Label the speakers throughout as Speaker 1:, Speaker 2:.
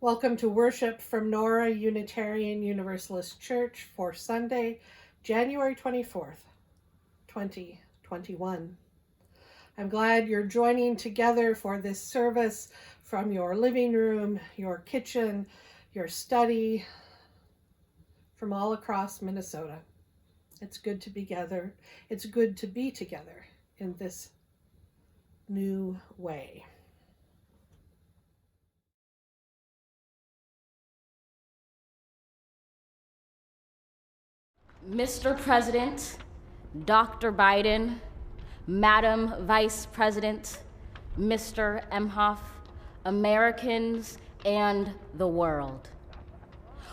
Speaker 1: Welcome to worship from Nora Unitarian Universalist Church for Sunday, January 24th, 2021. I'm glad you're joining together for this service from your living room, your kitchen, your study, from all across Minnesota. It's good to be together. It's good to be together in this new way.
Speaker 2: Mr. President, Dr. Biden, Madam Vice President, Mr. Emhoff, Americans, and the world.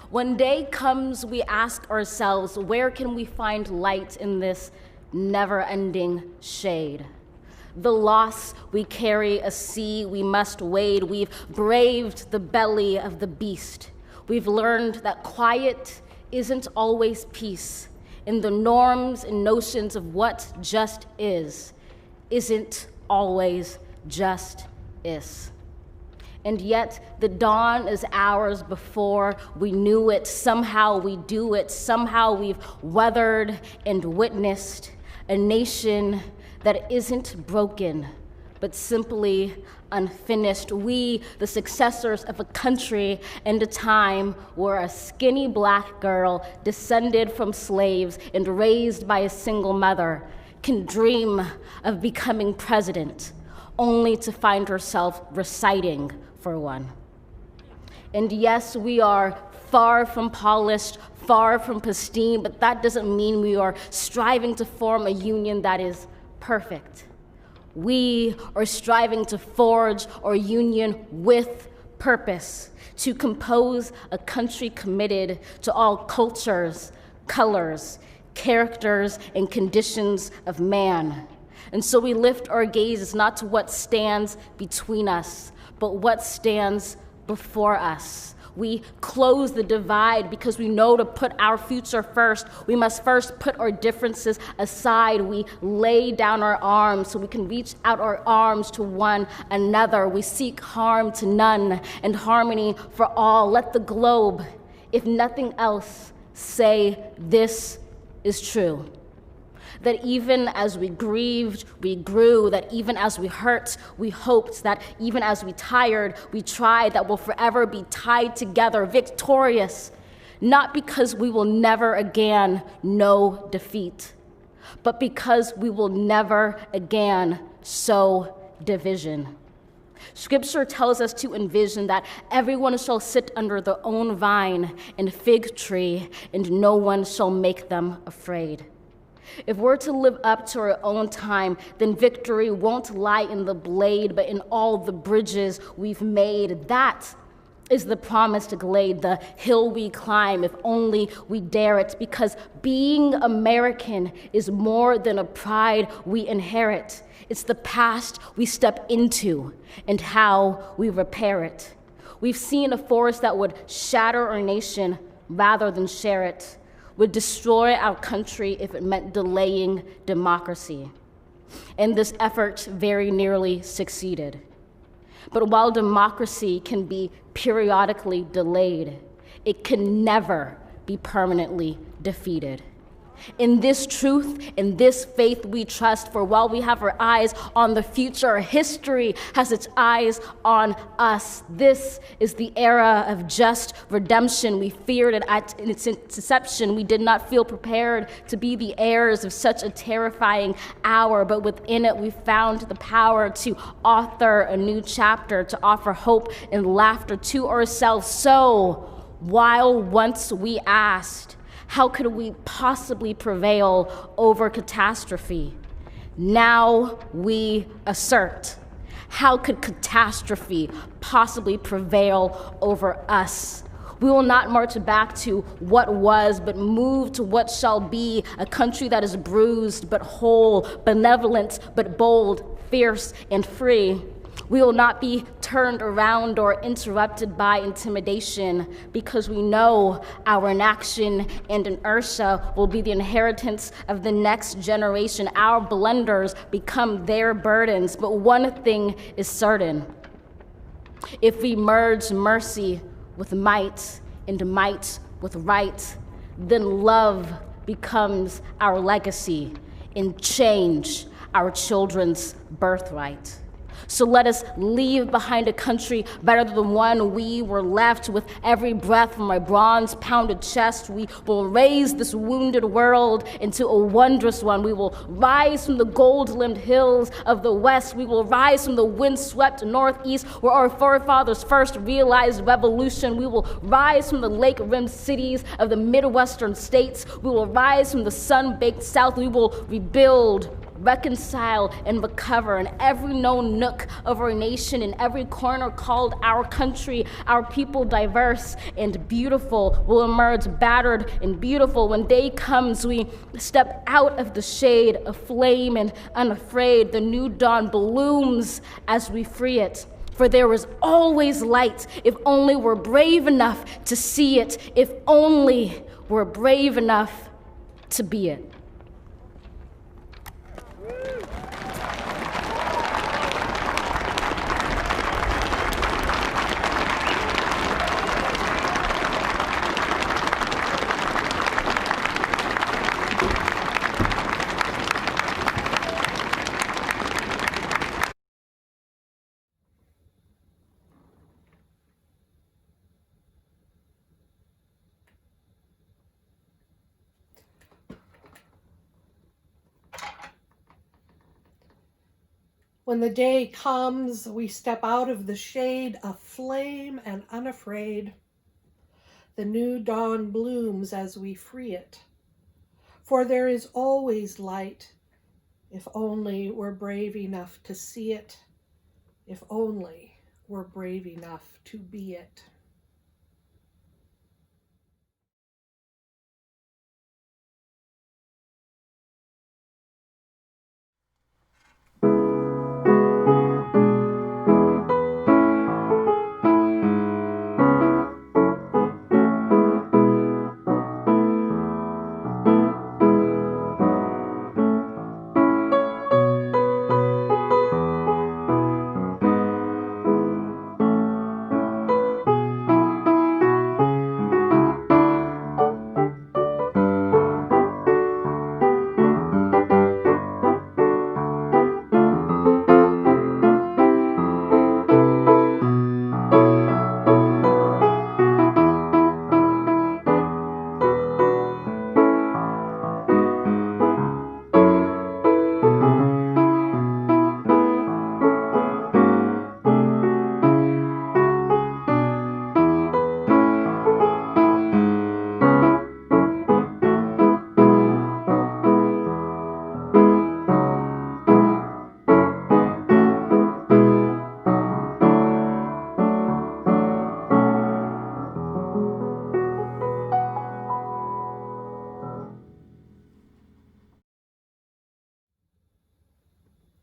Speaker 2: When day comes, we ask ourselves, where can we find light in this never-ending shade? The loss we carry, a sea we must wade. We've braved the belly of the beast. We've learned that quiet isn't always peace, in the norms and notions of what just isn't always just is. And yet the dawn is ours before we knew it. Somehow we do it. Somehow we've weathered and witnessed a nation that isn't broken, but simply unfinished. We, the successors of a country and a time where a skinny black girl descended from slaves and raised by a single mother can dream of becoming president, only to find herself reciting for one. And yes, we are far from polished, far from pristine, but that doesn't mean we are striving to form a union that is perfect. We are striving to forge our union with purpose, to compose a country committed to all cultures, colors, characters, and conditions of man. And so we lift our gazes not to what stands between us, but what stands before us. We close the divide because we know to put our future first, we must first put our differences aside. We lay down our arms so we can reach out our arms to one another. We seek harm to none and harmony for all. Let the globe, if nothing else, say this is true. That even as we grieved, we grew, that even as we hurt, we hoped, that even as we tired, we tried, that we'll forever be tied together, victorious, not because we will never again know defeat, but because we will never again sow division. Scripture tells us to envision that everyone shall sit under their own vine and fig tree, and no one shall make them afraid. If we're to live up to our own time, then victory won't lie in the blade, but in all the bridges we've made. That is the promised glade, the hill we climb, if only we dare it, because being American is more than a pride we inherit. It's the past we step into and how we repair it. We've seen a force that would shatter our nation rather than share it, would destroy our country if it meant delaying democracy. And this effort very nearly succeeded. But while democracy can be periodically delayed, it can never be permanently defeated. In this truth, in this faith we trust, for while we have our eyes on the future, history has its eyes on us. This is the era of just redemption. We feared it at its inception. We did not feel prepared to be the heirs of such a terrifying hour, but within it we found the power to author a new chapter, to offer hope and laughter to ourselves. So, while once we asked, how could we possibly prevail over catastrophe? Now we assert, how could catastrophe possibly prevail over us? We will not march back to what was, but move to what shall be, a country that is bruised but whole, benevolent but bold, fierce and free. We will not be turned around or interrupted by intimidation, because we know our inaction and inertia will be the inheritance of the next generation. Our blunders become their burdens, but one thing is certain. If we merge mercy with might, and might with right, then love becomes our legacy, and change our children's birthright. So let us leave behind a country better than the one we were left. With every breath from my bronze-pounded chest, we will raise this wounded world into a wondrous one. We will rise from the gold-limbed hills of the west. We will rise from the wind-swept northeast, where our forefathers first realized revolution. We will rise from the lake-rimmed cities of the Midwestern states. We will rise from the sun-baked south. We will rebuild, reconcile, and recover in every known nook of our nation, in every corner called our country. Our people, diverse and beautiful, will emerge battered and beautiful. When day comes, we step out of the shade, aflame and unafraid. The new dawn blooms as we free it. For there is always light, if only we're brave enough to see it, if only we're brave enough to be it.
Speaker 1: When the day comes, we step out of the shade, aflame and unafraid. The new dawn blooms as we free it. For there is always light, if only we're brave enough to see it, if only we're brave enough to be it.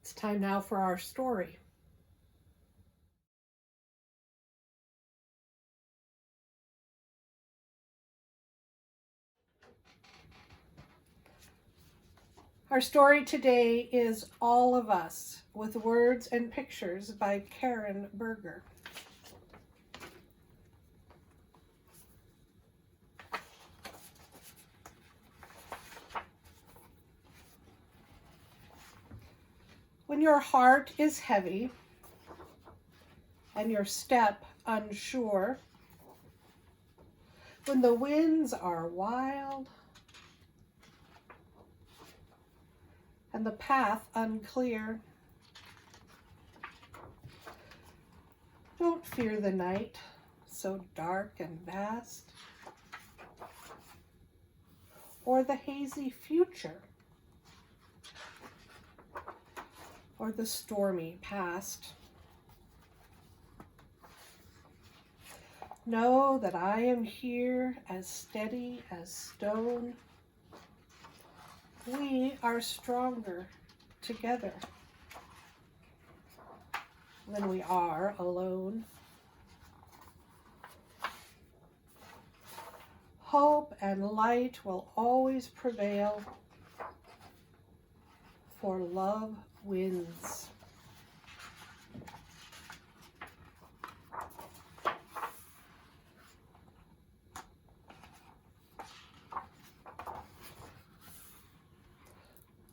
Speaker 1: It's time now for our story. Our story today is All of Us, with words and pictures by Karen Berger. When your heart is heavy and your step unsure, when the winds are wild and the path unclear, don't fear the night so dark and vast, or the hazy future, or the stormy past. Know that I am here as steady as stone. We are stronger together than we are alone. Hope and light will always prevail, for love wins.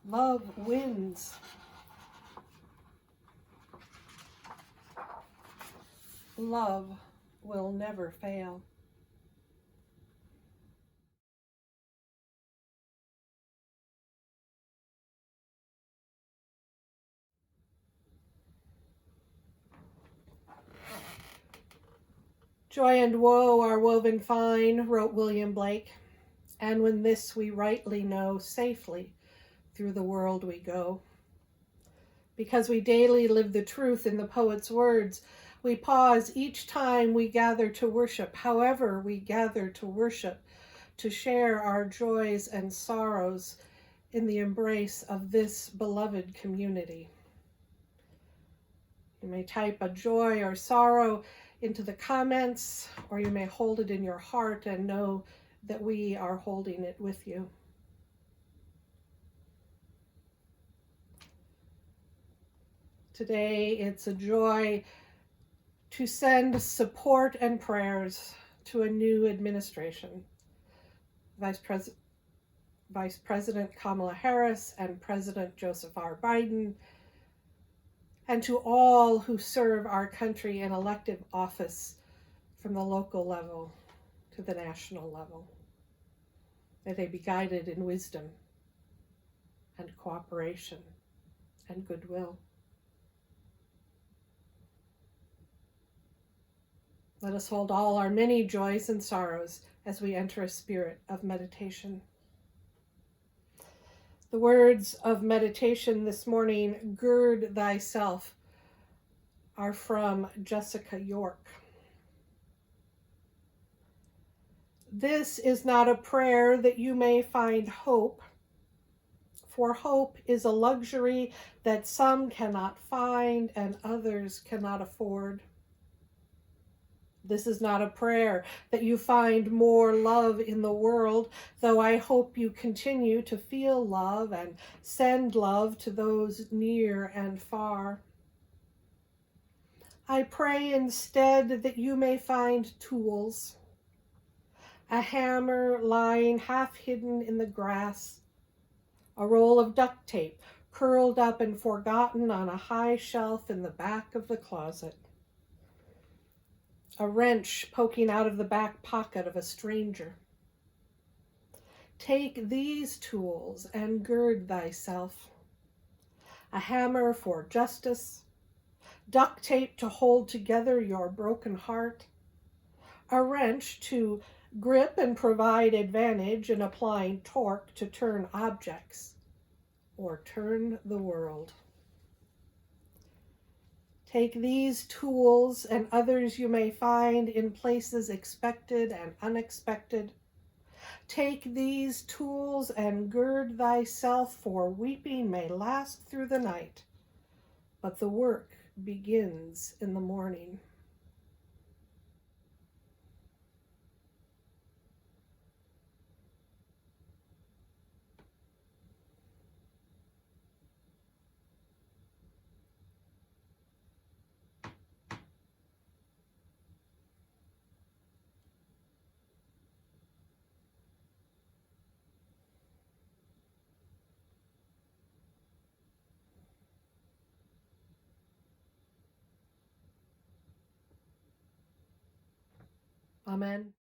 Speaker 1: Love wins. Love will never fail. Joy and woe are woven fine, wrote William Blake, and when this we rightly know, safely through the world we go. Because we daily live the truth in the poet's words, we pause each time we gather to worship, however we gather to worship, to share our joys and sorrows in the embrace of this beloved community. You may type a joy or sorrow into the comments, or you may hold it in your heart and know that we are holding it with you. Today, it's a joy to send support and prayers to a new administration. Vice President Kamala Harris and President Joseph R. Biden, and to all who serve our country in elective office from the local level to the national level. May they be guided in wisdom and cooperation and goodwill. Let us hold all our many joys and sorrows as we enter a spirit of meditation. The words of meditation this morning, gird thyself, are from Jessica York. This is not a prayer that you may find hope, for hope is a luxury that some cannot find and others cannot afford. This is not a prayer that you find more love in the world, though I hope you continue to feel love and send love to those near and far. I pray instead that you may find tools, a hammer lying half hidden in the grass, a roll of duct tape curled up and forgotten on a high shelf in the back of the closet, a wrench poking out of the back pocket of a stranger. Take these tools and gird thyself. A hammer for justice, duct tape to hold together your broken heart, a wrench to grip and provide advantage in applying torque to turn objects or turn the world. Take these tools and others you may find in places expected and unexpected. Take these tools and gird thyself, for weeping may last through the night, but the work begins in the morning. Amen.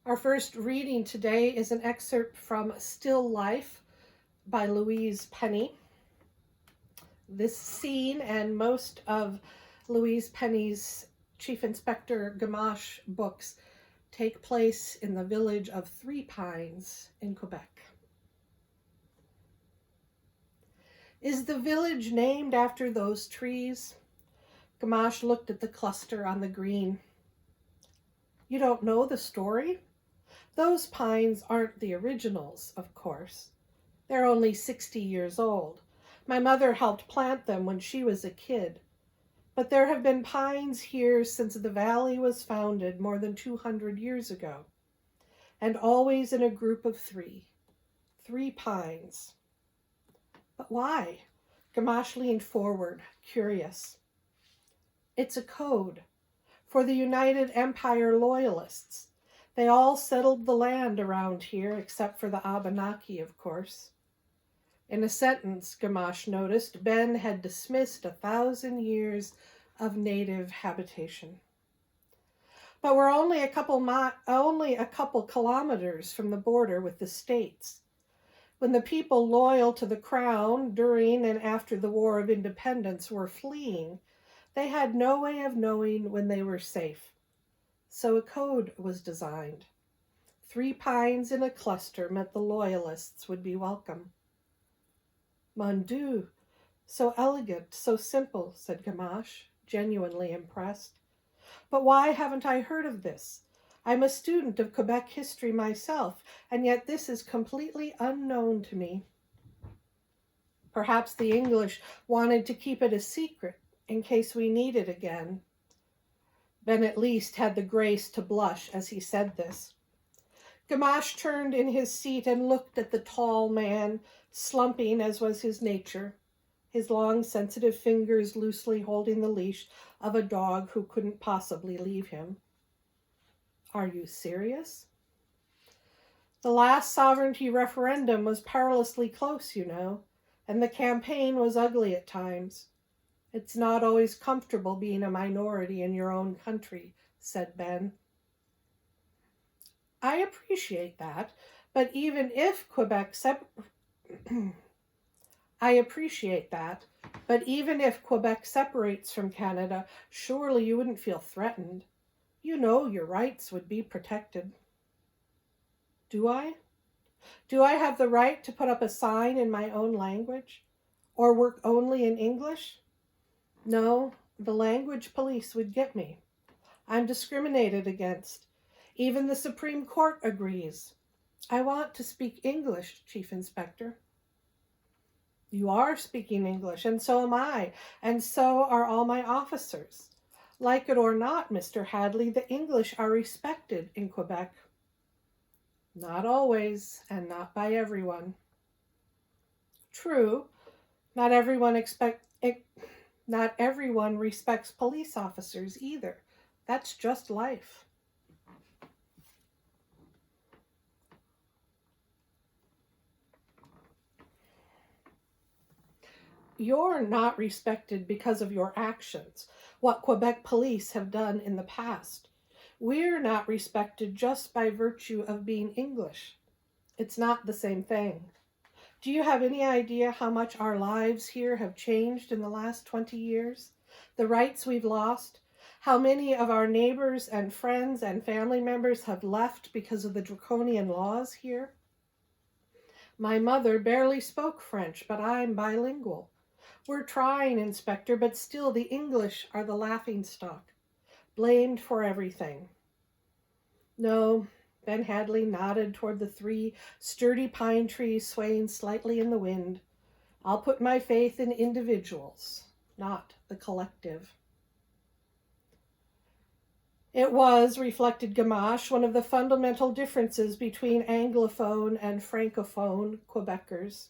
Speaker 1: Our first reading today is an excerpt from Still Life by Louise Penny. This scene and most of Louise Penny's Chief Inspector Gamache books take place in the village of Three Pines in Quebec. Is the village named after those trees? Gamache looked at the cluster on the green. You don't know the story? Those pines aren't the originals, of course. They're only 60 years old. My mother helped plant them when she was a kid. But there have been pines here since the valley was founded more than 200 years ago. And always in a group of three. 3 pines. But why? Gamache leaned forward, curious. It's a code for the United Empire Loyalists. They all settled the land around here, except for the Abenaki, of course. In a sentence, Gamache noticed, Ben had dismissed 1,000 years of native habitation. But we're only a couple kilometers from the border with the States. When the people loyal to the crown during and after the War of Independence were fleeing, they had no way of knowing when they were safe. So a code was designed. 3 pines in a cluster meant the loyalists would be welcome. Mon Dieu, so elegant, so simple, said Gamache, genuinely impressed. But why haven't I heard of this? I'm a student of Quebec history myself, and yet this is completely unknown to me. Perhaps the English wanted to keep it a secret in case we need it again. Ben at least had the grace to blush as he said this. Gamache turned in his seat and looked at the tall man, slumping as was his nature, his long, sensitive fingers loosely holding the leash of a dog who couldn't possibly leave him. Are you serious? The last sovereignty referendum was perilously close, you know, and the campaign was ugly at times. It's not always comfortable being a minority in your own country, said Ben. I appreciate that, but even if Quebec separates from Canada, surely you wouldn't feel threatened. You know your rights would be protected. Do I? Do I have the right to put up a sign in my own language? Or work only in English? No, the language police would get me. I'm discriminated against. Even the Supreme Court agrees. I want to speak English, Chief Inspector. You are speaking English, and so am I, and so are all my officers. Like it or not, Mr. Hadley, the English are respected in Quebec. Not always, and not by everyone. True, not everyone respects police officers either. That's just life. You're not respected because of your actions, what Quebec police have done in the past. We're not respected just by virtue of being English. It's not the same thing. Do you have any idea how much our lives here have changed in the last 20 years? The rights we've lost? How many of our neighbors and friends and family members have left because of the draconian laws here? My mother barely spoke French, but I'm bilingual. We're trying, Inspector, but still the English are the laughingstock, blamed for everything. No, Ben Hadley nodded toward the 3 sturdy pine trees swaying slightly in the wind. I'll put my faith in individuals, not the collective. It was, reflected Gamache, one of the fundamental differences between Anglophone and Francophone Quebecers.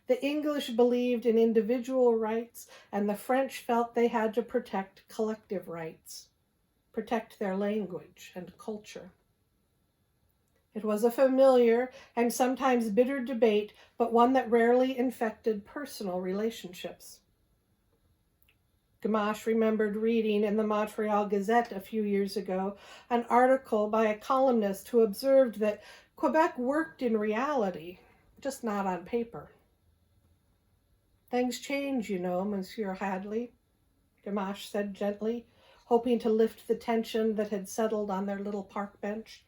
Speaker 1: The English believed in individual rights, and the French felt they had to protect collective rights, protect their language and culture. It was a familiar and sometimes bitter debate, but one that rarely infected personal relationships. Gamache remembered reading in the Montreal Gazette a few years ago an article by a columnist who observed that Quebec worked in reality, just not on paper. Things change, you know, Monsieur Hadley, Gamache said gently, hoping to lift the tension that had settled on their little park bench.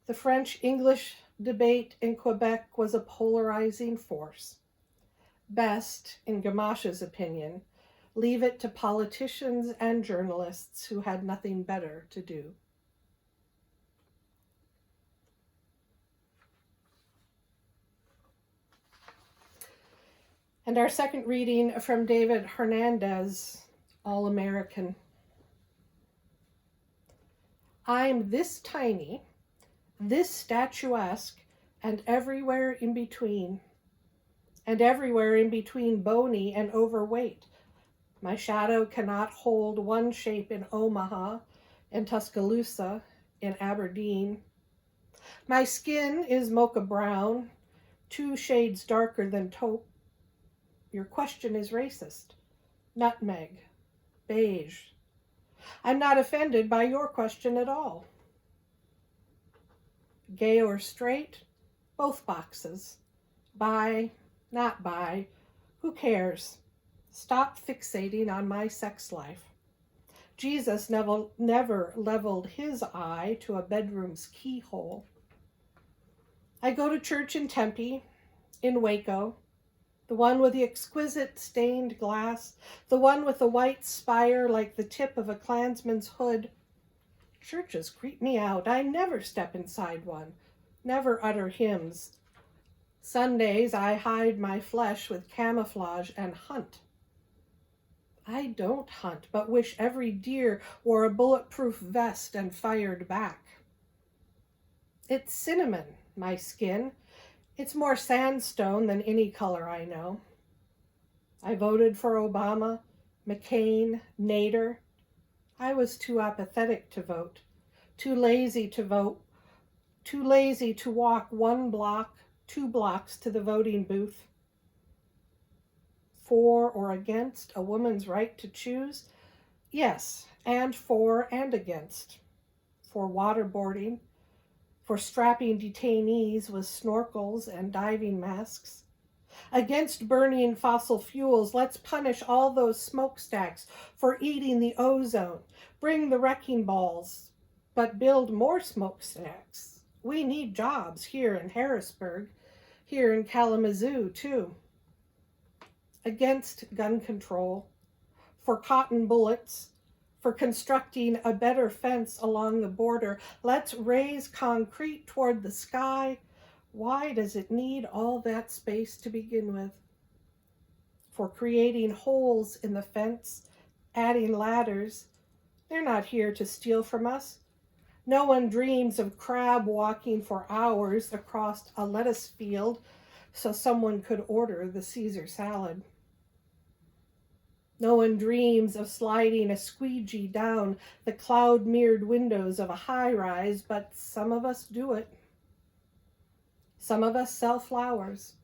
Speaker 1: The French-English debate in Quebec was a polarizing force. Best, in Gamache's opinion, leave it to politicians and journalists who had nothing better to do. And our second reading from David Hernandez, All-American. I'm this tiny, this statuesque, and everywhere in between bony and overweight. My shadow cannot hold one shape in Omaha, in Tuscaloosa, in Aberdeen. My skin is mocha brown, 2 shades darker than taupe. Your question is racist. Nutmeg, beige. I'm not offended by your question at all. Gay or straight? Both boxes. Bi, not bi. Who cares? Stop fixating on my sex life. Jesus never leveled his eye to a bedroom's keyhole. I go to church in Tempe, in Waco, the one with the exquisite stained glass, the one with the white spire like the tip of a Klansman's hood. Churches creep me out. I never step inside one, never utter hymns. Sundays I hide my flesh with camouflage and hunt. I don't hunt, but wish every deer wore a bulletproof vest and fired back. It's cinnamon, my skin. It's more sandstone than any color I know. I voted for Obama, McCain, Nader. I was too apathetic to vote, too lazy to vote, too lazy to walk 1 block, 2 blocks to the voting booth. For or against a woman's right to choose? Yes, and for and against. For waterboarding, for strapping detainees with snorkels and diving masks. Against burning fossil fuels, let's punish all those smokestacks for eating the ozone. Bring the wrecking balls, but build more smokestacks. We need jobs here in Harrisburg, here in Kalamazoo too. Against gun control, for cotton bullets, for constructing a better fence along the border. Let's raise concrete toward the sky. Why does it need all that space to begin with? For creating holes in the fence, adding ladders. They're not here to steal from us. No one dreams of crab walking for hours across a lettuce field so someone could order the Caesar salad. No one dreams of sliding a squeegee down the cloud-mirrored windows of a high-rise, but some of us do it. Some of us sell flowers.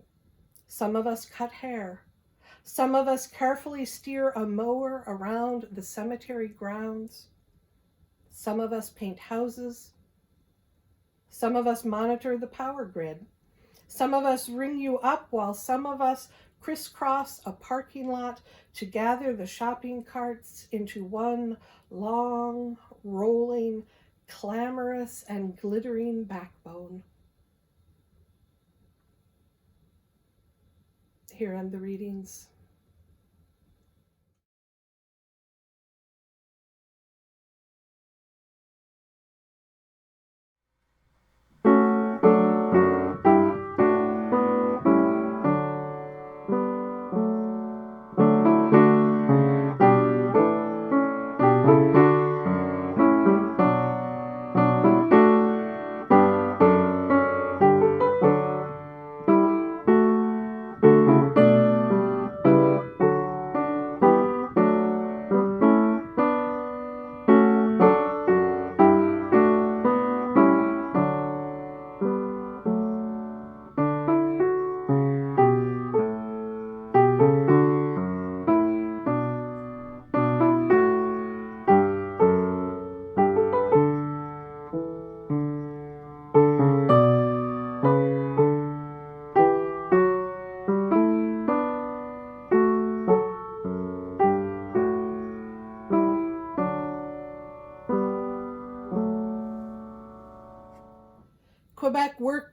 Speaker 1: Some of us cut hair. Some of us carefully steer a mower around the cemetery grounds. Some of us paint houses. Some of us monitor the power grid. Some of us ring you up while some of us crisscross a parking lot to gather the shopping carts into one long, rolling, clamorous, and glittering backbone. Here end the readings.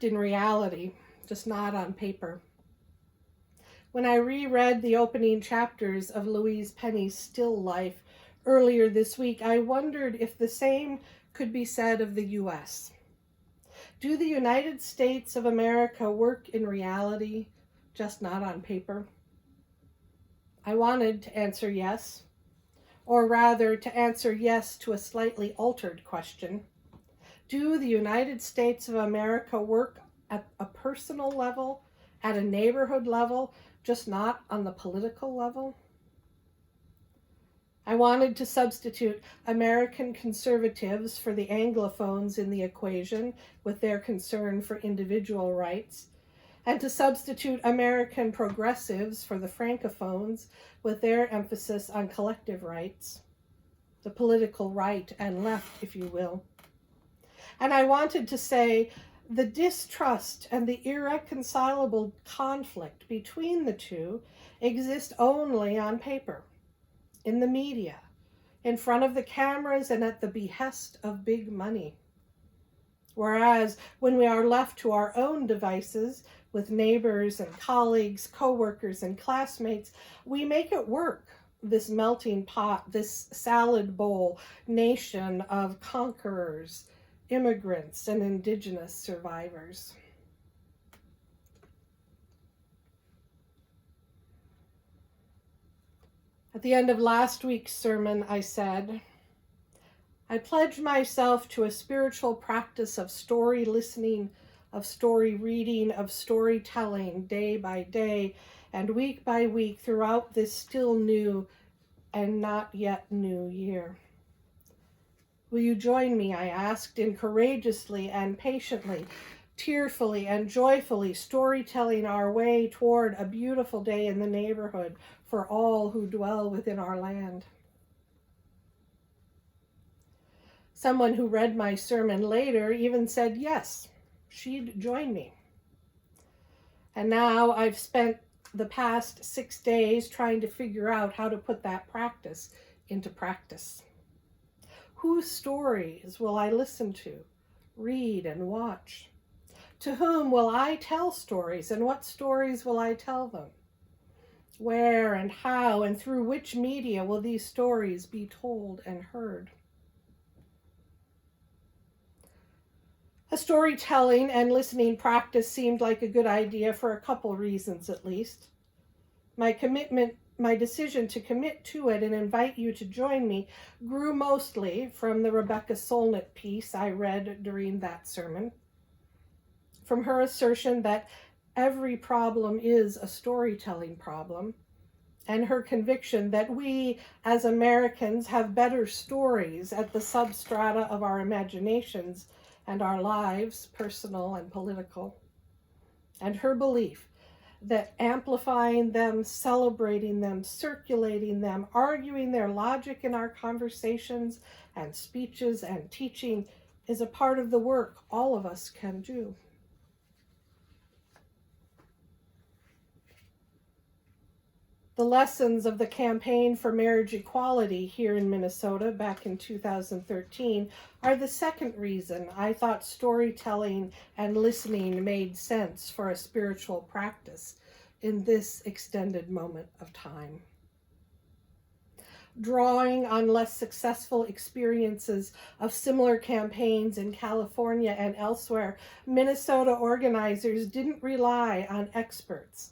Speaker 1: in reality, just not on paper. When I reread the opening chapters of Louise Penny's still life earlier this week, I wondered if the same could be said of the U.S. Do the United States of America work in reality, just not on paper? I wanted to answer yes, or rather to answer yes to a slightly altered question. Do the United States of America work at a personal level, at a neighborhood level, just not on the political level? I wanted to substitute American conservatives for the Anglophones in the equation with their concern for individual rights, and to substitute American progressives for the Francophones with their emphasis on collective rights, the political right and left, if you will. And I wanted to say the distrust and the irreconcilable conflict between the two exist only on paper, in the media, in front of the cameras and at the behest of big money. Whereas when we are left to our own devices with neighbors and colleagues, co-workers and classmates, we make it work, this melting pot, this salad bowl nation of conquerors, immigrants, and indigenous survivors. At the end of last week's sermon, I said, I pledge myself to a spiritual practice of story listening, of story reading, of storytelling day by day and week by week throughout this still new and not yet new year. Will you join me, I asked, in courageously and patiently, tearfully and joyfully storytelling our way toward a beautiful day in the neighborhood for all who dwell within our land? Someone who read my sermon later even said yes, she'd join me. And now I've spent the past 6 days trying to figure out how to put that practice into practice. Whose stories will I listen to, read, and watch? To whom will I tell stories, and what stories will I tell them? Where and how and through which media will these stories be told and heard? A storytelling and listening practice seemed like a good idea for a couple reasons at least. My decision to commit to it and invite you to join me grew mostly from the Rebecca Solnit piece I read during that sermon, from her assertion that every problem is a storytelling problem, and her conviction that we as Americans have better stories at the substrata of our imaginations and our lives, personal and political, and her belief that amplifying them, celebrating them, circulating them, arguing their logic in our conversations and speeches and teaching is a part of the work all of us can do. The lessons of the campaign for marriage equality here in Minnesota back in 2013 are the second reason I thought storytelling and listening made sense for a spiritual practice in this extended moment of time. Drawing on less successful experiences of similar campaigns in California and elsewhere, Minnesota organizers didn't rely on experts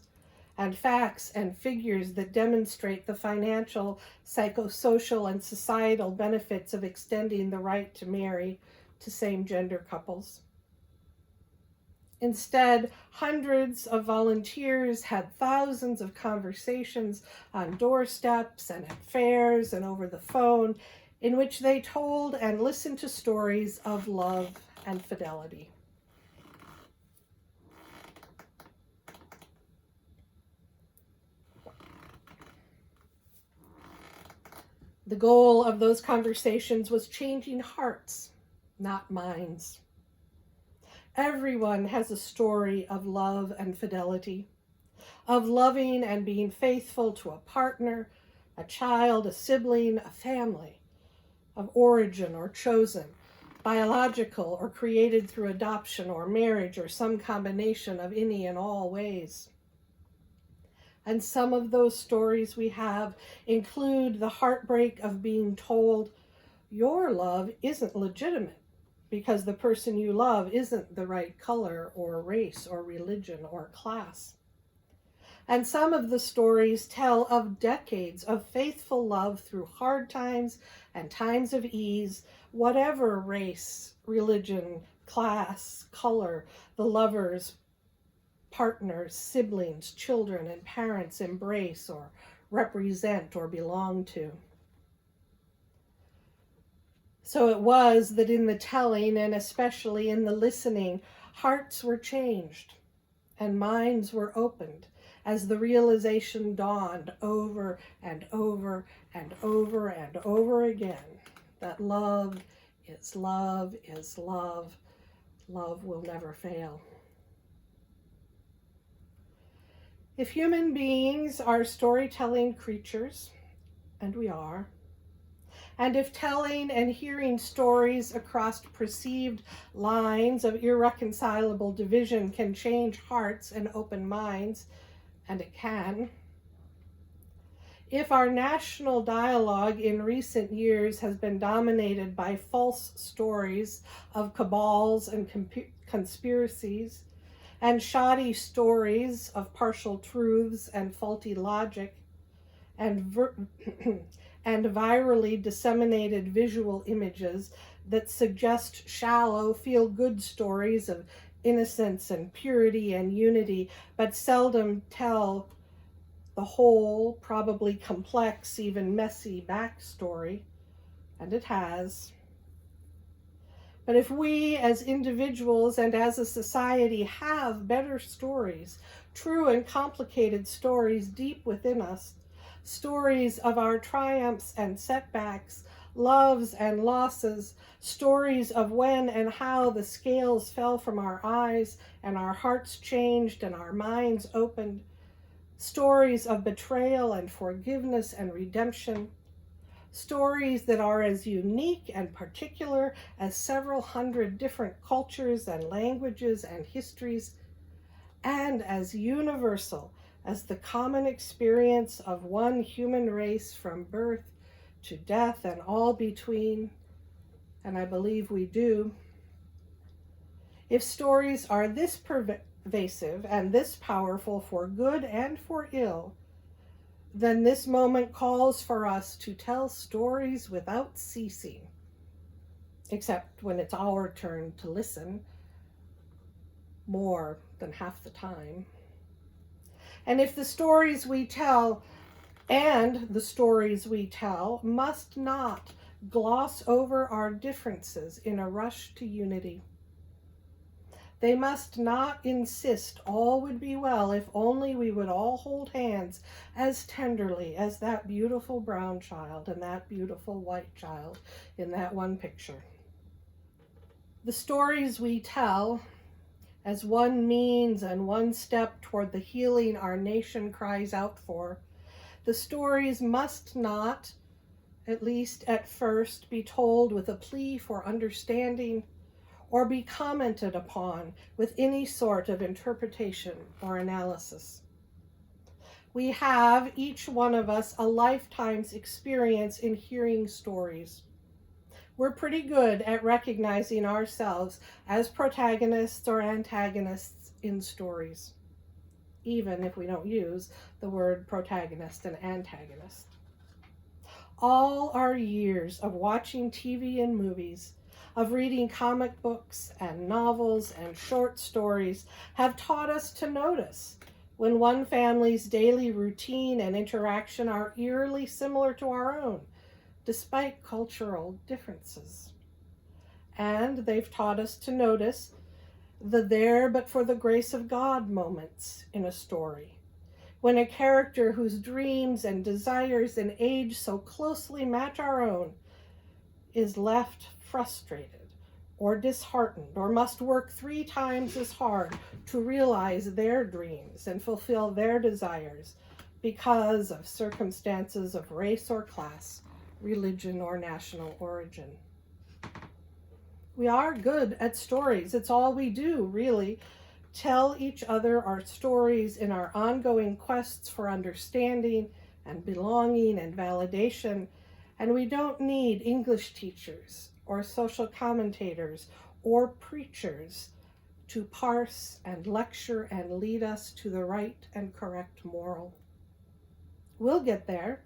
Speaker 1: and facts and figures that demonstrate the financial, psychosocial, and societal benefits of extending the right to marry to same-gender couples. Instead, hundreds of volunteers had thousands of conversations on doorsteps and at fairs and over the phone in which they told and listened to stories of love and fidelity. The goal of those conversations was changing hearts, not minds. Everyone has a story of love and fidelity, of loving and being faithful to a partner, a child, a sibling, a family, of origin or chosen, biological or created through adoption or marriage or some combination of any and all ways. And some of those stories we have include the heartbreak of being told your love isn't legitimate because the person you love isn't the right color or race or religion or class. And some of the stories tell of decades of faithful love through hard times and times of ease, whatever race, religion, class, color the lovers, partners, siblings, children, and parents embrace or represent or belong to. So it was that in the telling, and especially in the listening, hearts were changed and minds were opened as the realization dawned over and over and over and over again that love is love is love. Love will never fail. If human beings are storytelling creatures, and we are, and if telling and hearing stories across perceived lines of irreconcilable division can change hearts and open minds, and it can, if our national dialogue in recent years has been dominated by false stories of cabals and conspiracies, and shoddy stories of partial truths and faulty logic, and and virally disseminated visual images that suggest shallow, feel-good stories of innocence and purity and unity, but seldom tell the whole, probably complex, even messy backstory, and it has. But if we as individuals and as a society have better stories, true and complicated stories deep within us, stories of our triumphs and setbacks, loves and losses, stories of when and how the scales fell from our eyes and our hearts changed and our minds opened, stories of betrayal and forgiveness and redemption, stories that are as unique and particular as several hundred different cultures and languages and histories, and as universal as the common experience of one human race from birth to death and all between, and I believe we do. If stories are this pervasive and this powerful for good and for ill, then this moment calls for us to tell stories without ceasing, except when it's our turn to listen, more than half the time. And if the stories we tell must not gloss over our differences in a rush to unity. They must not insist all would be well if only we would all hold hands as tenderly as that beautiful brown child and that beautiful white child in that one picture. The stories we tell as one means and one step toward the healing our nation cries out for, the stories must not, at least at first, be told with a plea for understanding or be commented upon with any sort of interpretation or analysis. We have, each one of us, a lifetime's experience in hearing stories. We're pretty good at recognizing ourselves as protagonists or antagonists in stories, even if we don't use the word protagonist and antagonist. All our years of watching TV and movies, of reading comic books and novels and short stories have taught us to notice when one family's daily routine and interaction are eerily similar to our own, despite cultural differences. And they've taught us to notice the there but for the grace of God moments in a story, when a character whose dreams and desires and age so closely match our own is left frustrated or disheartened or must work 3 times as hard to realize their dreams and fulfill their desires because of circumstances of race or class, religion or national origin. We are good at stories. It's all we do, really. Tell each other our stories in our ongoing quests for understanding and belonging and validation. And we don't need English teachers or social commentators or preachers to parse and lecture and lead us to the right and correct moral. We'll get there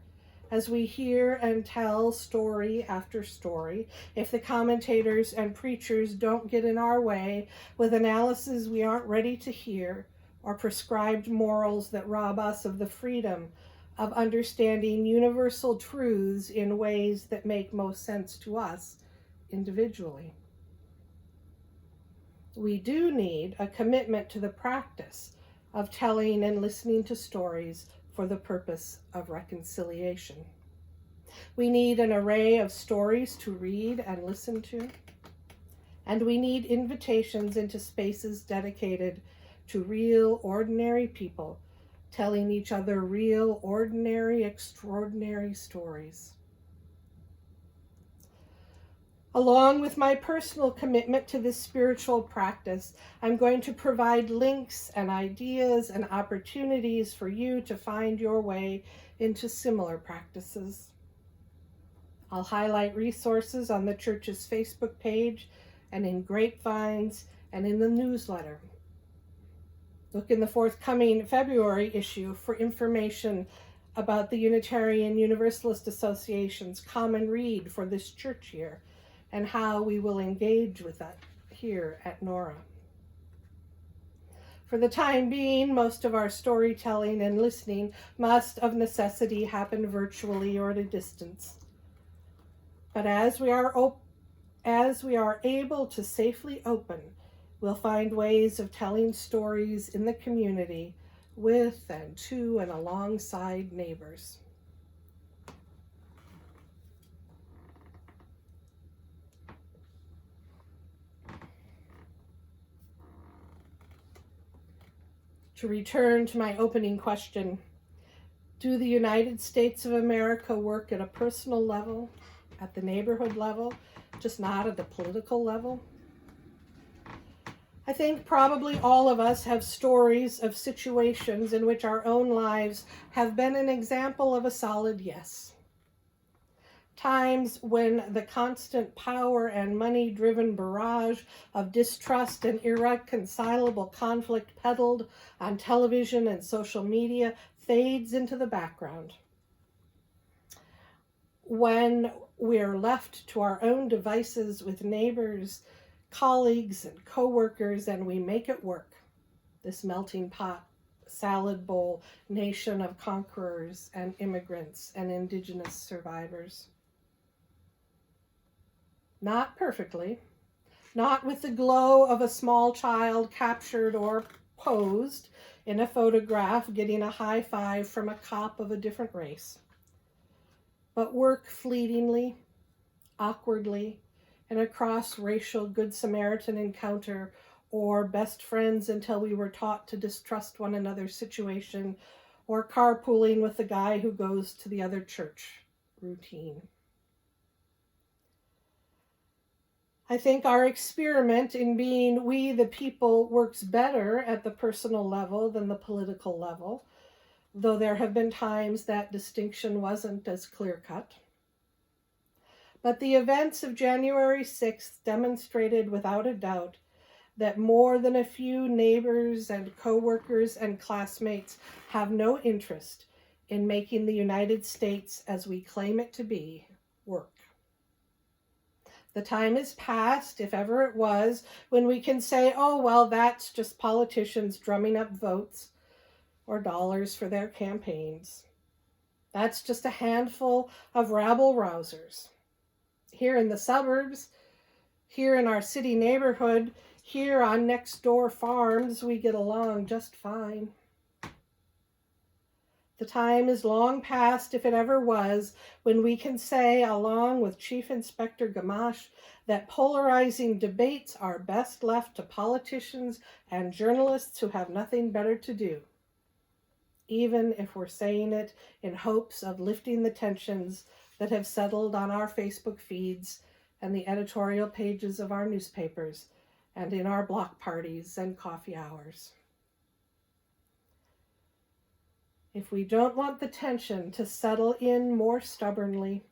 Speaker 1: as we hear and tell story after story, if the commentators and preachers don't get in our way with analyses we aren't ready to hear, or prescribed morals that rob us of the freedom of understanding universal truths in ways that make most sense to us individually. We do need a commitment to the practice of telling and listening to stories for the purpose of reconciliation. We need an array of stories to read and listen to, and we need invitations into spaces dedicated to real, ordinary people telling each other real, ordinary, extraordinary stories. Along with my personal commitment to this spiritual practice, I'm going to provide links and ideas and opportunities for you to find your way into similar practices. I'll highlight resources on the church's Facebook page and in grapevines and in the newsletter. Look in the forthcoming February issue for information about the Unitarian Universalist Association's common read for this church year and how we will engage with that here at Nora. For the time being, most of our storytelling and listening must of necessity happen virtually or at a distance. But as we are able to safely open, we'll find ways of telling stories in the community with and to and alongside neighbors. To return to my opening question, do the United States of America work at a personal level, at the neighborhood level, just not at the political level? I think probably all of us have stories of situations in which our own lives have been an example of a solid yes. Times when the constant power and money-driven barrage of distrust and irreconcilable conflict peddled on television and social media fades into the background. When we're left to our own devices with neighbors, colleagues, and co-workers, and we make it work, this melting pot, salad bowl nation of conquerors and immigrants and indigenous survivors. Not perfectly, not with the glow of a small child captured or posed in a photograph getting a high five from a cop of a different race, but work fleetingly, awkwardly, in a cross-racial Good Samaritan encounter or best friends until we were taught to distrust one another's situation, or carpooling with the guy who goes to the other church routine. I think our experiment in being we the people works better at the personal level than the political level, though there have been times that distinction wasn't as clear-cut. But the events of January 6th demonstrated without a doubt that more than a few neighbors and co-workers and classmates have no interest in making the United States as we claim it to be work. The time is past, if ever it was, when we can say, oh, well, that's just politicians drumming up votes or dollars for their campaigns. That's just a handful of rabble-rousers. Here in the suburbs, here in our city neighborhood, here on next-door farms, we get along just fine. The time is long past, if it ever was, when we can say, along with Chief Inspector Gamache, that polarizing debates are best left to politicians and journalists who have nothing better to do, even if we're saying it in hopes of lifting the tensions that have settled on our Facebook feeds and the editorial pages of our newspapers and in our block parties and coffee hours. If we don't want the tension to settle in more stubbornly,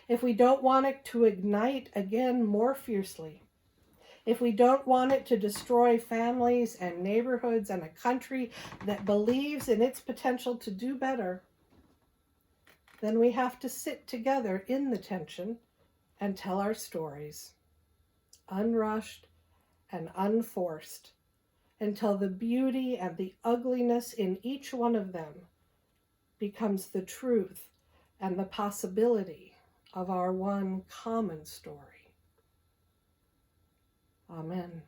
Speaker 1: if we don't want it to ignite again more fiercely, if we don't want it to destroy families and neighborhoods and a country that believes in its potential to do better, then we have to sit together in the tension and tell our stories, unrushed and unforced, until the beauty and the ugliness in each one of them becomes the truth and the possibility of our one common story. Amen.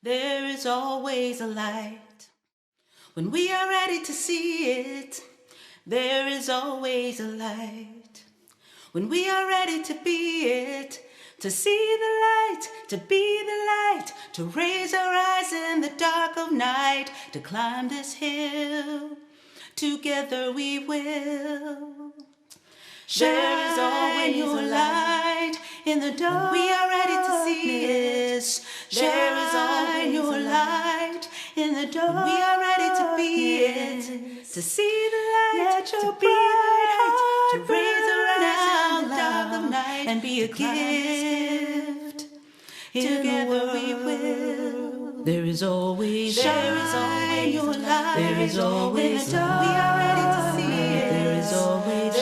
Speaker 3: There is always a light when we are ready to see it. There is always a light when we are ready to be it. To see the light, to be the light, to raise our eyes in the dark of night, to climb this hill, together we will. There is always your light in the dark. We are ready to see it. There is always your light in the dark. We are ready to be it. To see the light, to be the light, to raise our eyes in the dark of night and be a gift. Together we will. There is always your light. There is always light. We are ready to see it. There is always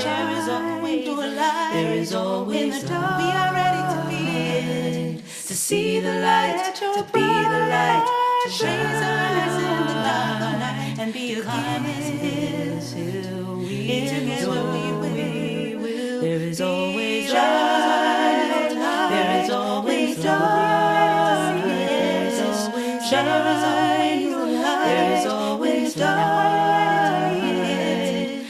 Speaker 3: your light. There is always light. We are ready to be it. To see the light, to be the light, to raise our eyes in the dark of night and be a gift. Together we will. There is always light. There is always dark. There is always light. There is always dark.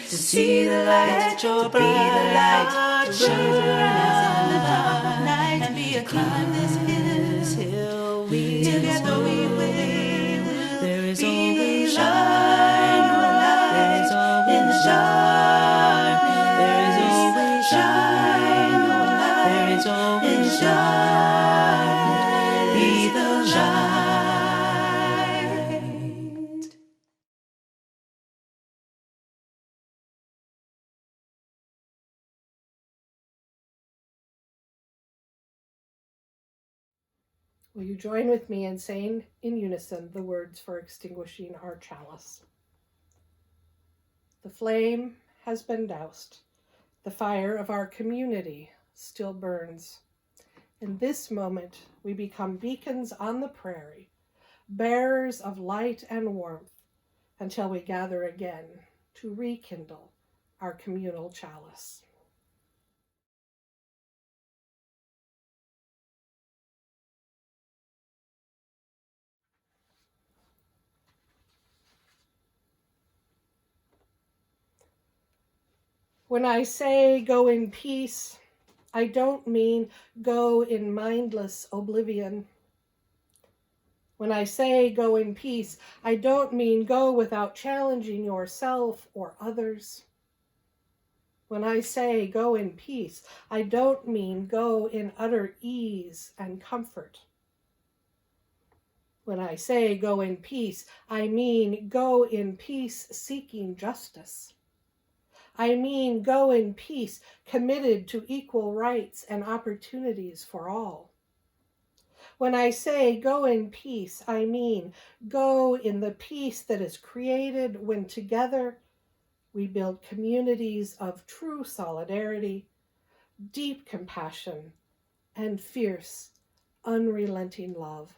Speaker 3: To see the light, to be the light, to raise our eyes in the dark of night and be a climb this hill. Together we will. There is always shine your light in the dark. There is always shine your light. There is always shine. Be the light.
Speaker 1: Will you join with me in saying in unison the words for extinguishing our chalice? The flame has been doused. The fire of our community still burns. In this moment, we become beacons on the prairie, bearers of light and warmth, until we gather again to rekindle our communal chalice. When I say go in peace, I don't mean go in mindless oblivion. When I say go in peace, I don't mean go without challenging yourself or others. When I say go in peace, I don't mean go in utter ease and comfort. When I say go in peace, I mean go in peace seeking justice. I mean go in peace committed to equal rights and opportunities for all. When I say go in peace, I mean go in the peace that is created when together we build communities of true solidarity, deep compassion, and fierce, unrelenting love.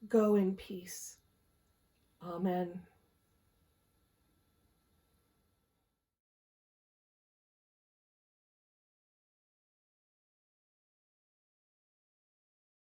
Speaker 1: Go in peace. Amen.